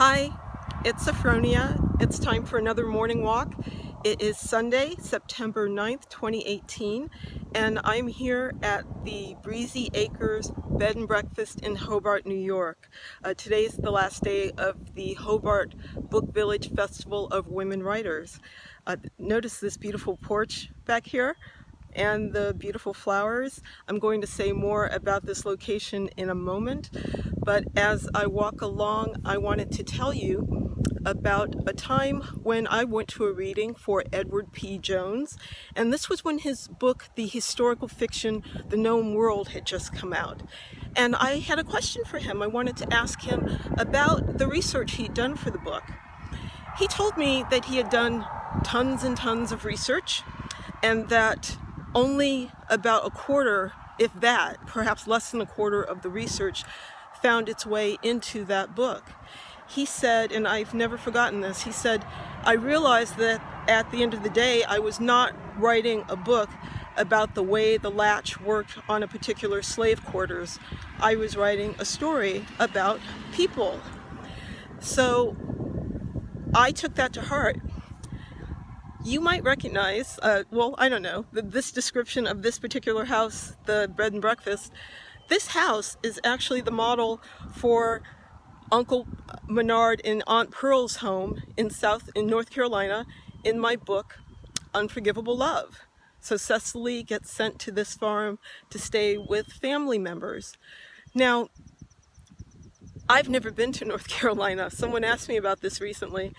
Hi, it's Sophfronia. It's time for another morning walk. It is Sunday, September 9th, 2018, and I'm here at the Breezy Acres Bed and Breakfast in Hobart, New York. Today's the last day of the Hobart Book Village Festival of Women Writers. Notice this beautiful porch back here and the beautiful flowers. I'm going to say more about this location in a moment, but as I walk along, I wanted to tell you about a time when I went to a reading for Edward P. Jones, and this was when his book, the historical fiction The Gnome World, had just come out. And I had a question for him. I wanted to ask him about the research he'd done for the book. He told me that he had done tons and tons of research, and that only about a quarter, if that, perhaps less than a quarter of the research found its way into that book. He said, and I've never forgotten this, he said, I realized that at the end of the day, I was not writing a book about the way the latch worked on a particular slave quarters. I was writing a story about people. So I took that to heart. You might recognize, well, I don't know, this description of this particular house, the bed and breakfast. This house is actually the model for Uncle Menard and Aunt Pearl's home in North Carolina in my book, Unforgivable Love. So Cecily gets sent to this farm to stay with family members. Now, I've never been to North Carolina. Someone asked me about this recently,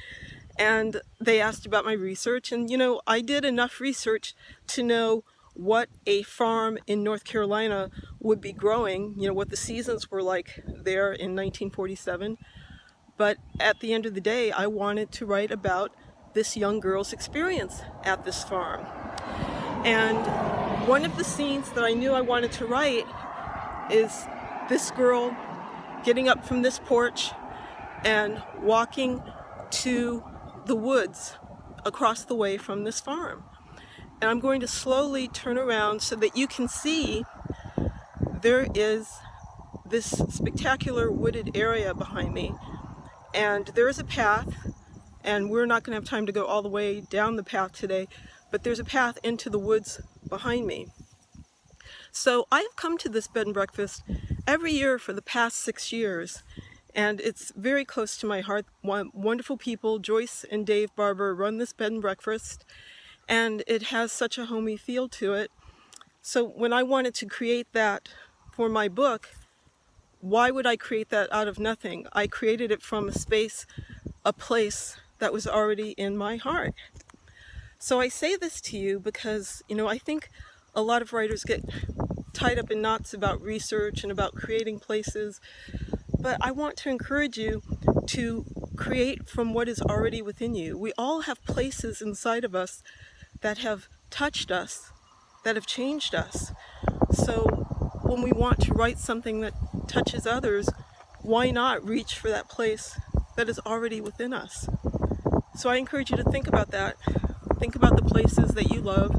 and they asked about my research, and I did enough research to know what a farm in North Carolina would be growing, what the seasons were like there in 1947. But at the end of the day, I wanted to write about this young girl's experience at this farm. And one of the scenes that I knew I wanted to write is this girl getting up from this porch and walking to the woods across the way from this farm. And I'm going to slowly turn around so that you can see there is this spectacular wooded area behind me. And there is a path, and we're not going to have time to go all the way down the path today, but there's a path into the woods behind me. So I have come to this bed and breakfast every year for the past 6 years. And it's very close to my heart. Wonderful people, Joyce and Dave Barber, run this bed and breakfast, and it has such a homey feel to it. So when I wanted to create that for my book, why would I create that out of nothing? I created it from a space, a place that was already in my heart. So I say this to you because, I think a lot of writers get tied up in knots about research and about creating places. But I want to encourage you to create from what is already within you. We all have places inside of us that have touched us, that have changed us. So when we want to write something that touches others, why not reach for that place that is already within us? So I encourage you to think about that. Think about the places that you love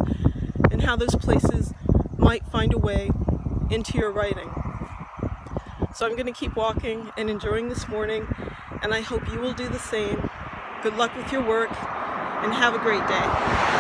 and how those places might find a way into your writing. So I'm going to keep walking and enjoying this morning, and I hope you will do the same. Good luck with your work, and have a great day.